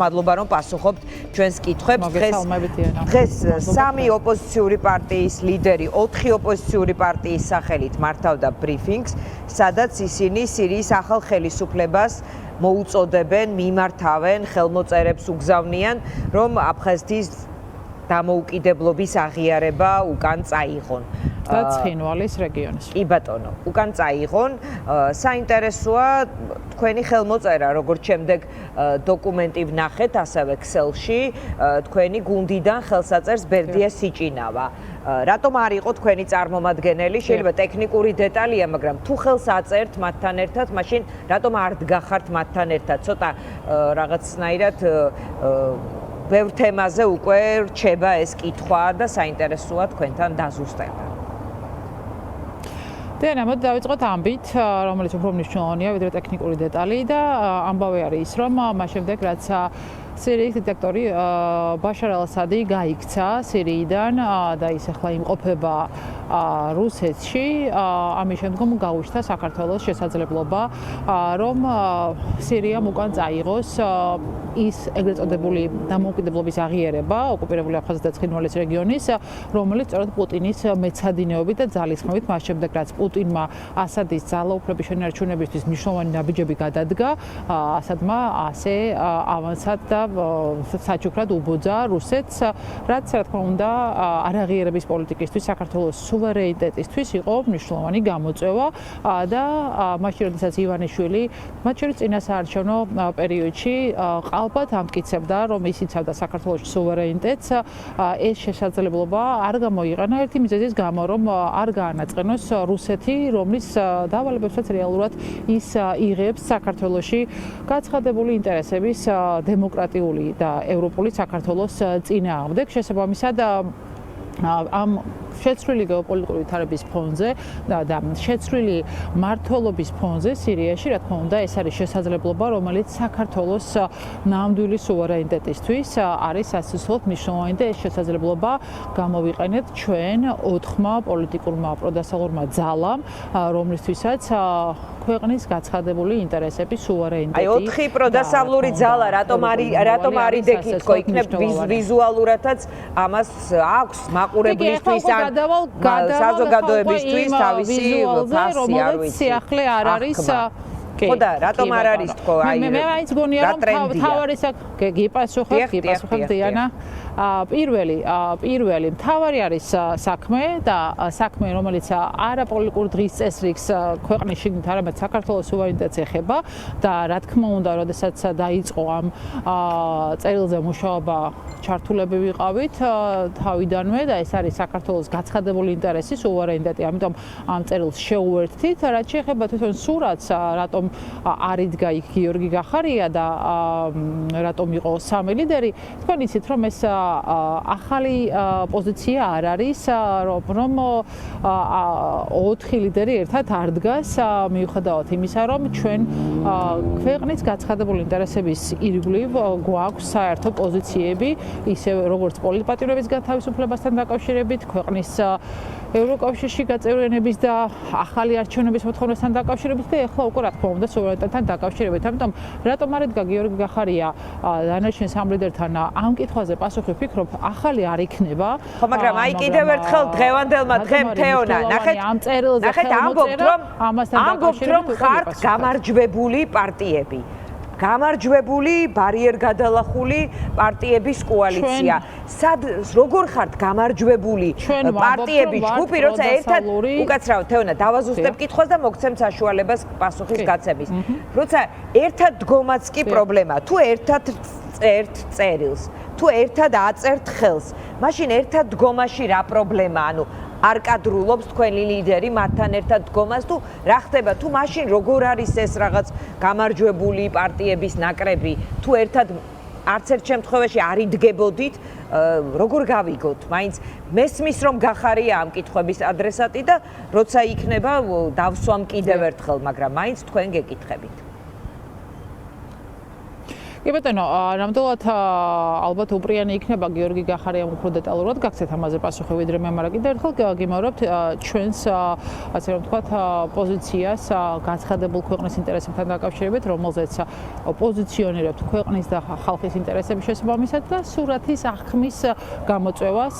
მადლობა რომ პასუხობთ ჩვენს კითხვებს. დღეს სამი ოპოზიციური პარტიის ლიდერი 4 ოპოზიციური პარტიის სახელით მართავდა ბრიფინგს, სადაც ისინი სირიის ახალ ხელისუფლებას მოუწოდებენ, მიმართავენ, ხელმოწერებს უგზავნიან, რომ აფხაზეთის დამოუკიდებლობის აღიარება უკან წაიღონ. და ცხინვალის რეგიონის. კი ბატონო, უკან წაიღონ. საინტერესოა თქვენი ხელმოწერა, როგორც შემდეგ დოკუმენტი ვნახეთ, ასევე Excel-ში, თქვენი გუნდიდან ხელსაწერს ბერდია სიჭინავა. რატომ არ იყო თქვენი წარმომადგენელი? შეიძლება ტექნიკური დეტალია, მაგრამ თუ ხელს აწერთ მათთან ერთად, მაშინ რატომ არ დგახართ მათთან ერთად? ცოტა რაღაცნაირად ბევრ თემაზე უკვე რჩება ეს კითხვა და საინტერესოა თქვენთან დაზუსტება. დიანა, მოდი დავიწყოთ ამბით, რომელიც უფრო მნიშვნელოვანია ვიდრე ტექნიკური დეტალი და ამბავი არის ის, რომ მას შემდეგ რაც სირიის დიქტატორი ბაშარ ალ-ასადი გაიქცა სირიიდან და ის ახლა იმყოფება რუსეთში, ამის შემდგომ გაუჩნდა საქართველოს შესაძლებლობა, რომ სირიამ უკან წაიღოს ის ეგრეთ წოდებული დამოუკიდებლობის აღიარება ოკუპირებული აფხაზეთის და ცხინვალის რეგიონის, რომელიც სწორედ პუტინის მეცადინეობით და ძალისხმევით მას შემდეგ რაც პუტინმა ასადის ძალაუფლების შენარჩუნებისთვის მნიშვნელოვანი ნაბიჯები გადადგა, ასადმა ასე ავანსად და საჩუქრად უბოძა რუსეთს, რაც რა თქმა უნდა არაღიარების პოლიტიკისთვის, საქართველოს სუვერენიტეტისთვის იყო მნიშვნელოვანი გამოწვევა და მაშინ როდესაც ივანიშვილი მათ შორის წინასაარჩევნო პერიოდში ალბათ ამტკიცებდა, რომ ის იცავდა საქართველოს სუვერენიტეტს, ეს შესაძლებლობა არ გამოიყენა ერთი მიზეზის გამო, რომ არ გაანაწყენოს რუსეთი, რომლის დავალებებსაც რეალურად ის იღებს საქართველოში გაცხადებული ინტერესების დემოკრატიული და ევროპული საქართველოს წინააღმდეგ. შესაბამისად ამ შეცვლილი გეოპოლიტიკური ვითარების ფონზე და შეცვლილი მმართველობის ფონზე სირიაში, რა თქმა უნდა, ეს არის შესაძლებლობა, რომელიც საქართველოს ნამდვილი სუვერენიტეტისთვის არის სასიცოცხლოდ მნიშვნელოვანი და ეს შესაძლებლობა გამოვიყენეთ ჩვენ 4-მა პოლიტიკურმა პროდასალურმა ძალამ, რომლისთვისაც ქვეყნის გაცხადებული ინტერესები, სუვერენიტეტი. აი 4 პროდასალური ძალა რატომ არის დეკითო, იქნებ ვიზუალურადაც ამას აქვს მაყურებლისთვის ან საზოგადოებისთვის თავისი ფასი არ ვიცი. სიახლე არ არის ხო და რატომ არ არის თქო აი მე მაინც გონია რომ თავარი გიპასუხებ დიანა პირველი მთავარი არის საქმე და საქმე რომელიც არაპოლიტიკურ დღის წესრიგს ქვეყნის შიგნით არამედ საქართველოს სუვერენიტეტს ეხება და რა თქმა უნდა როდესაც დაიწყო ამ წერილზე მუშაობა ჩართულები ვიყავით თავიდანვე და ეს არის საქართველოს გაცხადებული ინტერესი სუვერენიტეტი ამიტომ ამ წერილს შეუერთდით რაც შეეხება თვითონ სურათს რატომ არ იდგა იქ გიორგი გახარია და რატომ იყო სამი ლიდერი თქვენ იცით რომ ეს ახალი პოზიცია არ არის რომ 4 ლიდერი ერთად არ დგას მიუხედავად იმისა რომ ჩვენ ქვეყნის გაცხადებული ინტერესების ირგვლივ გვაქვს საერთო პოზიციები ისე როგორც პოლიტპატიმრების გათავისუფლებასთან დაკავშირებით ქვეყნის ევროკავშირში გაწევრიანების და ახალი არჩევნების მოთხოვნასთან დაკავშირებით და ეხლა უკვე რა თქმა უნდა სუვერენიტეტთან დაკავშირებით. ამიტომ რატომ არ იდგა გიორგი გახარია დანარჩენ სამ ლიდერთან ამ კითხვაზე პასუხი ვფიქრობ ახალი არ იქნება. ხო, მაგრამ აი კიდევ ერთხელ დღევანდელმა დღემ თეონა ნახეთ ამ წერილზე ამბობთ რომ ხართ გამარჯვებული პარტიები. გამარჯვებული ბარიერგადალახული პარტიების კოალიცია. სად როგორ ხართ გამარჯვებული პარტიების ჯგუფი, როცა ერთად უკაცრავ თეონა დავაზუსტებ კითხვას და მოგცემ საშუალებას პასუხის გაცემის. როცა ერთად დგომაც კი პრობლემაა. თუ ერთად წერთ წერილს, თუ ერთად აწერთ ხელს, მაშინ ერთად დგომაში რა პრობლემაა? ანუ არ კადრულობს თქვენი ლიდერი მათთან ერთად დგომას თუ რა ხდება თუ მაშინ როგორ არის ეს რაღაც გამარჯვებული პარტიების ნაკრები თუ ერთად არც ერთ შემთხვევაში არ იდგებოდით როგორ გავიგოთ მაინც მესმის რომ გახარია ამ კითხვების ადრესატი და როცა იქნება დავსვამ კიდევ ერთხელ მაგრამ მაინც თქვენ გეკითხებით კი ბატონო, ნამდვილად ალბათ უპრიანი იქნება გიორგი გახარიამ უფრო დეტალურად გაგცეთ ამაზე პასუხი ვიდრე მე, მაგრამ კიდევ ერთხელ გიმეორებთ ჩვენს ასე რომ ვთქვათ პოზიციას განცხადებულ ქვეყნის ინტერესებთან დაკავშირებით, რომელზეც პოზიციონირებთ ქვეყნის და ხალხის ინტერესების შესაბამისად და სურათის აღქმის გამოწვევას,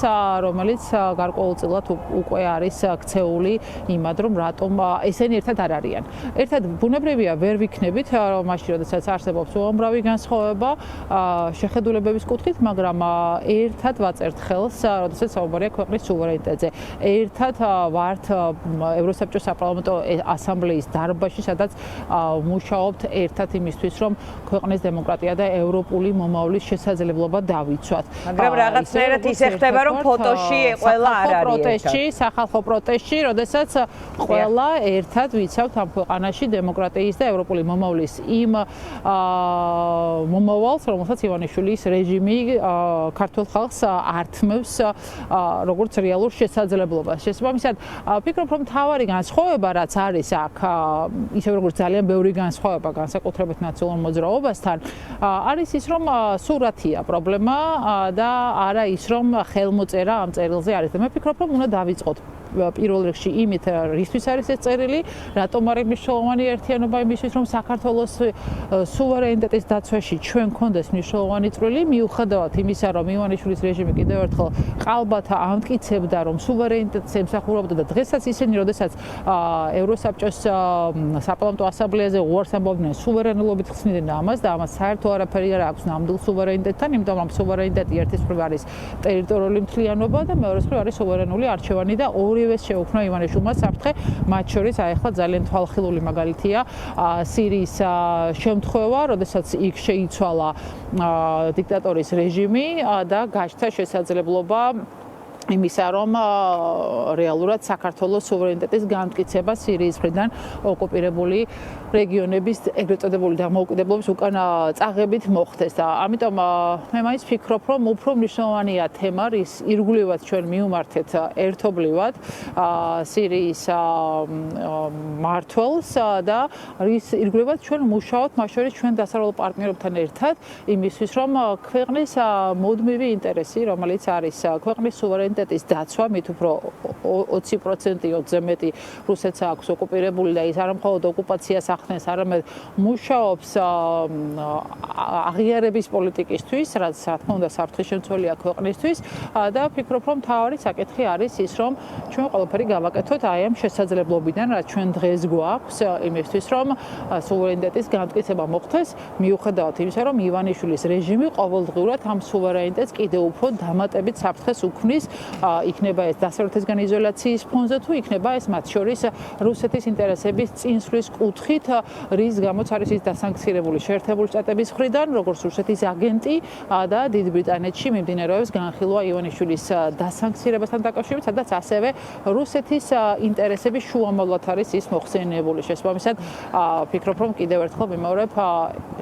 რომელიც გარკვეულწილად უკვე არის ქცეული იმად, რომ რატომ ესენი ერთად არ არიან. ერთად ბუნებრივია ვერ ვიქნებით, მაშინ როდესაც არსებობს უამრავი განსხვავება შეხედულებების კუთხით, მაგრამ ერთად ვაწერთ ხელს, როდესაც საუბარია ქვეყნის სუვერენიტეტზე. ერთად ვართ ევროსაბჭოს საპარლამენტო ასამბლეის დარბაზში, სადაც მუშაობთ ერთად იმისთვის, რომ ქვეყნის დემოკრატია და ევროპული მომავლის შესაძლებლობა დავიცვათ. მაგრამ რაღაცნაირად ისე ხდება, რომ ფოტოში ყველა არ არის ერთად. სახალხო პროტესტში, როდესაც ყველა ერთად ვიცავთ ამ ქვეყანაში დემოკრატიის და ევროპული მომავლის იმ მომავალს, რომელსაც ივანიშვილის რეჟიმი ქართულ ხალხს ართმევს როგორც რეალურ შესაძლებლობას. შესაბამისად, ვფიქრობ, რომ მთავარი განსხვავება, რაც არის აქ, ისე როგორც ძალიან ბევრი განსხვავება განსაკუთრებით ნაციონალურ მოძრაობასთან, არის ის, რომ სურათია პრობლემა და არა ის, რომ ხელმოწერა ამ წერილზე არის. და მე ვფიქრობ, რომ უნდა დავიწყოთ პირველ რიგში იმით, რისთვის არის ეს წერილი, რატომ არის მნიშვნელოვანი ერთიანობა იმისთვის, რომ საქართველოს სუვერენიტეტის დაცვაში ჩვენ გქონდეს მნიშვნელოვანი წვლილი, მიუხედავად იმისა, რომ ივანიშვილის რეჟიმი კიდევ ერთხელ ყალბათ ამტკიცებდა, რომ სუვერენიტეტს ემსახურებოდა და დღესაც ისინი, როდესაც ევროსაბჭოს საპარლამენტო ასამბლეაზე უარს ამბობდნენ სუვერენულობით ხსნიდნენ ამას და ამას საერთო არაფერი არ აქვს ნამდვილ სუვერენიტეტთან, იმიტომ რომ სუვერენიტეტი ერთის მხრივ არის ტერიტორიული მთლიანობა და მეორეს მხრივ არის სუვერენული არჩევანი და ორივეს შეუქმნა ივანიშვილმა საფრთხე, მათ შორის ახლა ძალიან თვალხილული მაგალითია სირიის შემთხვევა, როდესაც იქ შეიცვალა დიქტატორის რეჟიმი და გაჩნდა შესაძლებლობა იმისა, რომ რეალურად საქართველოს სუვერენიტეტის განმტკიცება სირიის მხრიდან ოკუპირებული რეგიონების ეგრეთ წოდებული დამოუკიდებლობის უკან წაღებით მოხდეს და ამიტომ მე მაინც ვფიქრობ, რომ უფრო მნიშვნელოვანია თემა, რის ირგვლივაც ჩვენ მივმართეთ ერთობლივად სირიის მმართველს და რის ირგვლივაც ჩვენ მუშაობთ მათ შორის ჩვენ დასავლელ პარტნიორებთან ერთად იმისთვის, რომ ქვეყნის მუდმივი ინტერესი, რომელიც არის ქვეყნის სუვერენიტეტის დაცვა, მით უფრო 20%-ზე მეტი რუსეთს აქვს ოკუპირებული და ის არა მხოლოდ ოკუპაციას ახდენს, არამედ მუშაობს აღიარების პოლიტიკისთვის, რაც რა თქმა უნდა საფრთხის შემცველია ქვეყნისთვის და ვფიქრობ, რომ მთავარი საკითხი არის ის, რომ ჩვენ ყველაფერი გავაკეთოთ აი ამ შესაძლებლობიდან, რაც ჩვენ დღეს გვაქვს იმისთვის, რომ სუვერენიტეტის განმტკიცება მოხდეს, მიუხედავად იმისა, რომ ივანიშვილის რეჟიმი ყოველდღიურად ამ სუვერენიტეტს კიდევ უფრო დამატებით საფრთხეს უქმნის, იქნება ეს დასავლეთისგან იზოლაციის ფონზე თუ იქნება ეს მათ შორის რუსეთის ინტერესების წინსვლის კუთხით, რის გამოც არის ის დასანქცირებული შეერთებული შტატების მხრიდან, როგორც რუსეთის აგენტი და დიდ ბრიტანეთში მიმდინარეობს განხილვა ივანიშვილის დასანქცირებასთან დაკავშირებით, სადაც ასევე რუსეთის ინტერესების შუამავლად არის ის მოხსენიებული. შესაბამისად, ვფიქრობ, რომ კიდევ ერთხელ ვიმეორებ,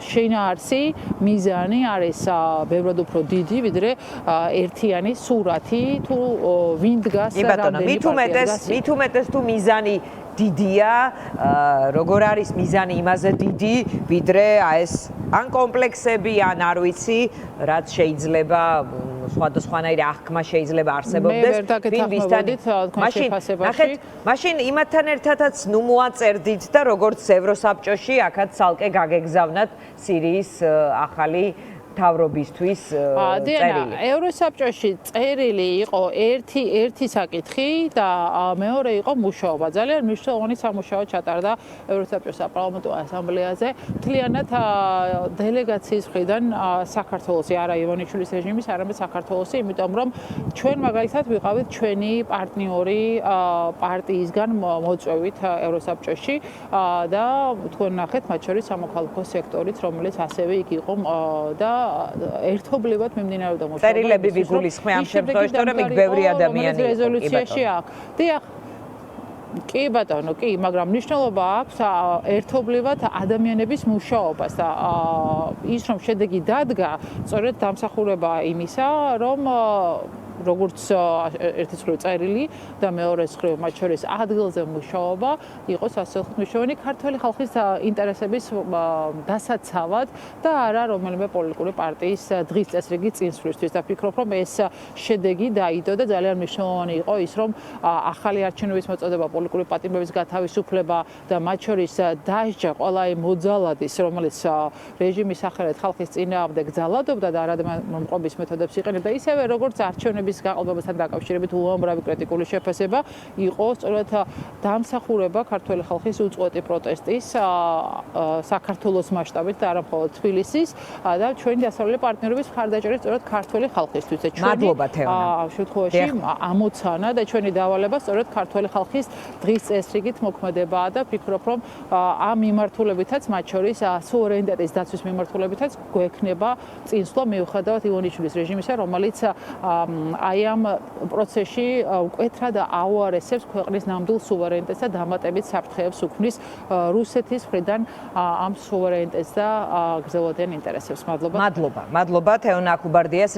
შინაარსი, მიზანი არის ბევრად უფრო დიდი, ვიდრე ერთიანი სურათი თუ ვინ დგას რამდენი პარტია. მით უმეტეს თუ მიზანი დიდია, როგორ არის მიზანი იმაზე დიდი, ვიდრე ეს ან კომპლექსები, ან არ ვიცი, რაც შეიძლება სხვადასხვანაირი აღქმა შეიძლება არსებობდეს. მაშინ იმათთან ერთადაც ნუ მოაწერდით და როგორც ევროსაბჭოში, აქაც ცალკე გაგეგზავნათ სირიის ახალი თავრობისთვის წერილი. ევროსაბჭოში წერილი იყო ერთი საკითხი და მეორე იყო მუშაობა. ძალიან მნიშვნელოვანი სამუშაო ჩატარდა ევროსაბჭოს საპარლამენტო ასამბლეაზე. მთლიანად დელეგაციის მხრიდან საქართველოსი, არა ივანიშვილის რეჟიმის, არამედ საქართველოსი, იმიტომ რომ ჩვენ მაგალითად ვიყავით ჩვენი პარტნიორი პარტიისგან მოწვევით ევროსაბჭოში და თქვენ ნახეთ მათ შორის სამოქალაქო სექტორით, რომელიც ასევე იქ იყო და ერთობლივად მიმდინარეობდა მუშაობა. წერილები ვიგულისხმე ამ შემთხვევაში, რომ იქ ბევრი ადამიანი იყო. რეზოლუციაში აქვს. დიახ. კი ბატონო, კი, მაგრამ მნიშვნელობა აქვს ერთობლივად ადამიანების მუშაობას და ის რომ შედეგი დადგა, სწორედ დამსახურება იმისა, რომ როგორც ერთი მხრივ წერილი და მეორე მხრივ მათ შორის ადგილზე მუშაობა იყოს ასე მნიშვნელოვანი ქართველი ხალხის ინტერესების დასაცავად და არა რომელიმე პოლიტიკური პარტიის დღის წესრიგი წინსვლისთვის და ფიქრობ რომ ეს შედეგი დაიდო და ძალიან მნიშვნელოვანი იყო ის რომ ახალი არჩევნების მოწოდება პოლიტიკური პატიმრების გათავისუფლება და მათ შორის დასჯა ყველა იმ მოძალადის რომელიც რეჟიმის სახელით ხალხის წინააღმდეგ ძალადობდა და არადმომყოფის მეთოდებს იყენებდა ისევე როგორც არჩევნების გაყალბებასთან დაკავშირებით უამრავი კრიტიკული შეფასება იყო სწორედ დამსახურება ქართველი ხალხის უწყვეტი პროტესტის საქართველოს მასშტაბით და არა მხოლოდ თბილისის და ჩვენი დასავლელი პარტნიორების მხარდაჭერით სწორედ ქართველი ხალხისთვის და ჩვენი შემთხვევაში ამოცანა და ჩვენი დავალება სწორედ ქართველი ხალხის დღის წესრიგით მოქმედებაა და ფიქრობ რომ ამ მიმართულებითაც მათ შორის სუვერენიტეტის დაცვის მიმართულებითაც გვექნება წინსვლა მიუხედავად ივანიშვილის რეჟიმისა რომელიც აი ამ პროცესში მკვეთრად აუარესებს ქვეყნის ნამდვილ სუვერენიტეტს და დამატებით საფრთხეებს უქმნის რუსეთის მხრიდან ამ სუვერენიტეტს და გრძელვადიან ინტერესებს. მადლობა. მადლობა. თეონა აქუბარდიას